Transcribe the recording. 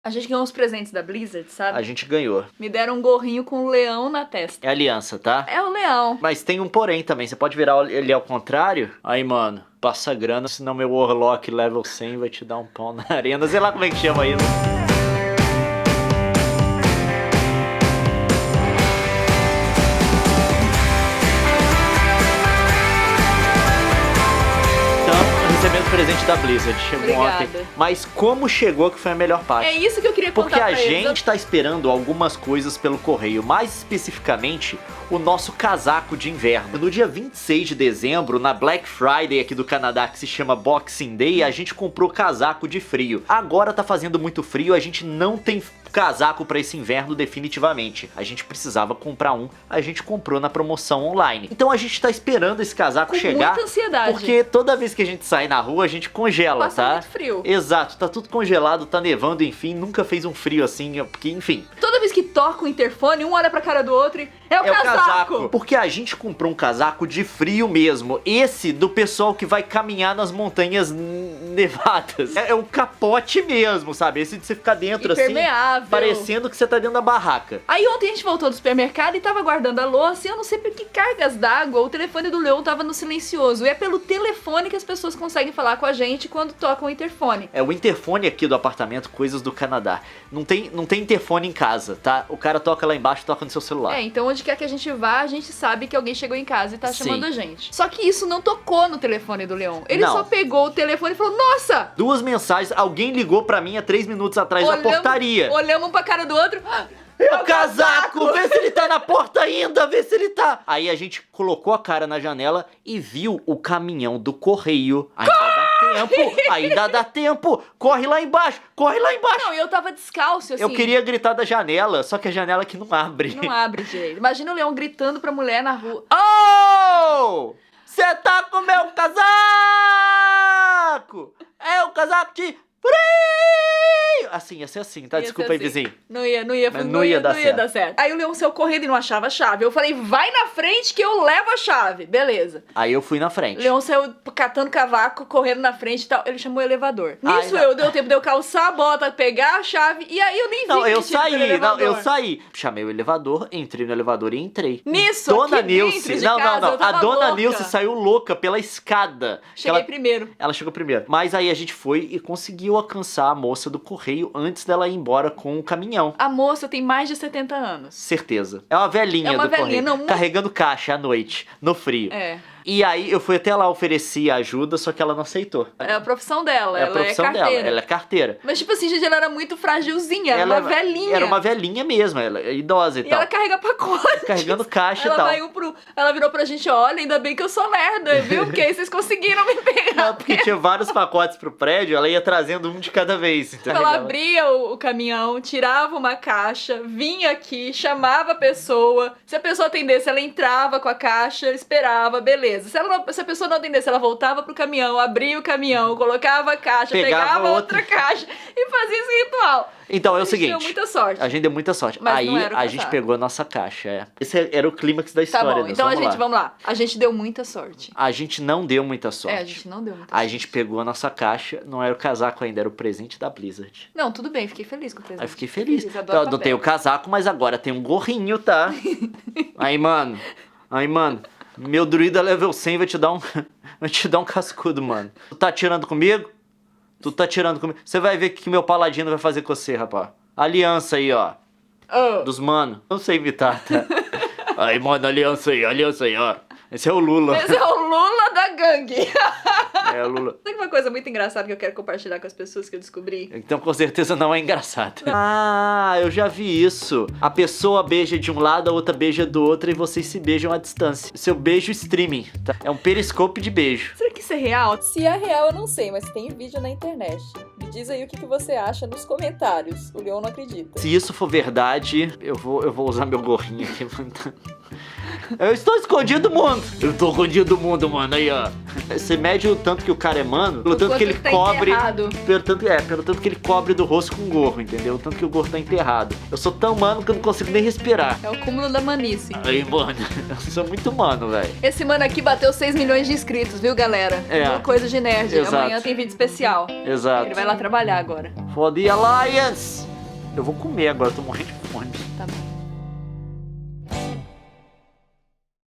A gente ganhou uns presentes da Blizzard, sabe? A gente ganhou. Me deram um gorrinho com um leão na testa. É aliança, tá? É o leão. Mas tem um porém também. Você pode virar ele ao contrário. Aí, mano, passa grana, senão meu Warlock level 100 vai te dar um pau na arena. Sei lá como é que chama isso. Recebendo presente da Blizzard, chegou ontem. Mas como chegou que foi a melhor parte. É isso que eu queria contar Porque a pra eles. gente tá esperando algumas coisas pelo correio, mais especificamente o nosso casaco de inverno. No dia 26 de dezembro, na Black Friday aqui do Canadá, que se chama Boxing Day, a gente comprou casaco de frio. Agora tá fazendo muito frio, a gente não tem casaco pra esse inverno definitivamente. A gente precisava comprar um, a gente comprou na promoção online. Então a gente tá esperando esse casaco chegar. Muita ansiedade. Porque toda vez que a gente sai na rua, a gente congela, Passa tá? muito frio. Exato, tá tudo congelado, tá nevando, enfim, nunca fez um frio assim, porque, enfim. Toda vez que toca o interfone, um olha pra cara do outro e é o casaco! Porque a gente comprou um casaco de frio mesmo. Esse do pessoal que vai caminhar nas montanhas nevadas. É um capote mesmo, sabe? Esse de você ficar dentro impermeável. Assim, parecendo que você tá dentro da barraca. Aí ontem a gente voltou do supermercado e tava guardando a louça e eu não sei por que cargas d'água o telefone do Leon tava no silencioso. E é pelo telefone que as pessoas conseguem falar com a gente quando tocam o interfone. É o interfone aqui do apartamento, coisas do Canadá. Não tem interfone em casa, tá? O cara toca lá embaixo, toca no seu celular. É, então onde quer que a gente vá, a gente sabe que alguém chegou em casa e tá chamando a gente. Só que isso não tocou no telefone do Leon. Ele só pegou o telefone e falou, nossa! 2 mensagens, alguém ligou pra mim há 3 minutos atrás da portaria. Olhamos um pra cara do outro... É o casaco! Vê se ele tá na porta ainda, vê se ele tá! Aí a gente colocou a cara na janela e viu o caminhão do correio. Ainda dá tempo! Corre lá embaixo! Corre lá embaixo! Não, eu tava descalço, assim. Eu queria gritar da janela, só que a janela aqui não abre. Não abre, gente. Imagina o Leão gritando pra mulher na rua. Oh! Você tá com meu casaco! É o casaco de frio! Assim, ia ser assim, tá? Desculpa aí, vizinho. Não ia dar certo. Aí o Leão saiu correndo e não achava a chave. Eu falei, vai na frente que eu levo a chave. Beleza. Aí eu fui na frente. O Leão saiu catando cavaco, correndo na frente e tal. Ele chamou o elevador. Nisso deu tempo de eu calçar a bota, pegar a chave e aí eu nem vi eu saí. Chamei o elevador, entrei no elevador e entrei. Nisso, Dona Nilce. A Dona Nilce saiu saiu louca pela escada. Cheguei primeiro. Ela chegou primeiro. Mas aí a gente foi e conseguiu alcançar a moça do correio antes dela ir embora com o caminhão. A moça tem mais de 70 anos. Certeza. É uma velhinha do correio. Carregando caixa à noite, no frio. É. E aí eu fui até lá oferecer ajuda, só que ela não aceitou. É a profissão dela, ela é carteira. Ela é carteira. Mas tipo assim, gente, ela era muito fragilzinha, ela era uma velhinha. Era uma velhinha mesmo, ela é idosa e tal. E ela carrega pacote. Carregando caixa e tal. Ela virou pra gente, olha, ainda bem que eu sou lerda, viu? Porque aí vocês conseguiram me pegar. Não, porque tinha vários pacotes pro prédio, ela ia trazendo um de cada vez. Então ela abria o caminhão, tirava uma caixa, vinha aqui, chamava a pessoa. Se a pessoa atendesse, ela entrava com a caixa, esperava, beleza. Se a pessoa não atendesse, ela voltava pro caminhão, abria o caminhão, colocava a caixa, pegava outra caixa e fazia esse ritual. Então é o seguinte. A gente deu muita sorte. A gente deu muita sorte. Mas aí a gente pegou a nossa caixa. Esse era o clímax da história. Tá bom, então vamos lá. A gente deu muita sorte. A gente não deu muita sorte. A gente não deu muita sorte. A gente pegou a nossa caixa, não era o casaco ainda, era o presente da Blizzard. Não, tudo bem, fiquei feliz com o presente. Aí fiquei feliz. Não tem o casaco, mas agora tem um gorrinho, tá? Aí, mano, meu druida level 100 vai te dar um cascudo, mano. Tu tá atirando comigo? Você vai ver o que meu paladino vai fazer com você, rapaz. Aliança aí, ó. Dos mano. Não sei imitar, tá? Aí, mano, aliança aí, ó. Esse é o Lula. Esse é o Lula da gangue. É, o Lula. Sabe uma coisa muito engraçada que eu quero compartilhar com as pessoas que eu descobri? Então, com certeza não é engraçado. Eu já vi isso. A pessoa beija de um lado, a outra beija do outro e vocês se beijam à distância. Seu beijo streaming, tá? É um periscope de beijo. Será que isso é real? Se é real, eu não sei, mas tem vídeo na internet. Me diz aí o que você acha nos comentários. O Leon não acredita. Se isso for verdade, eu vou usar meu gorrinho aqui. Eu estou escondido do mundo. Eu tô escondido do mundo, mano. Aí, ó. Você mede o tanto que o cara é mano, pelo tanto que ele cobre. Pelo tanto que ele cobre do rosto com o gorro, entendeu? O tanto que o gorro tá enterrado. Eu sou tão mano que eu não consigo nem respirar. É o cúmulo da manice. Aí, mano, eu sou muito mano, velho. Esse mano aqui bateu 6 milhões de inscritos, viu, galera? É. Coisa de nerd. Exato. Amanhã tem vídeo especial. Exato. Ele vai lá trabalhar agora. For the Alliance! Eu vou comer agora, eu tô morrendo de fome. Tá bom.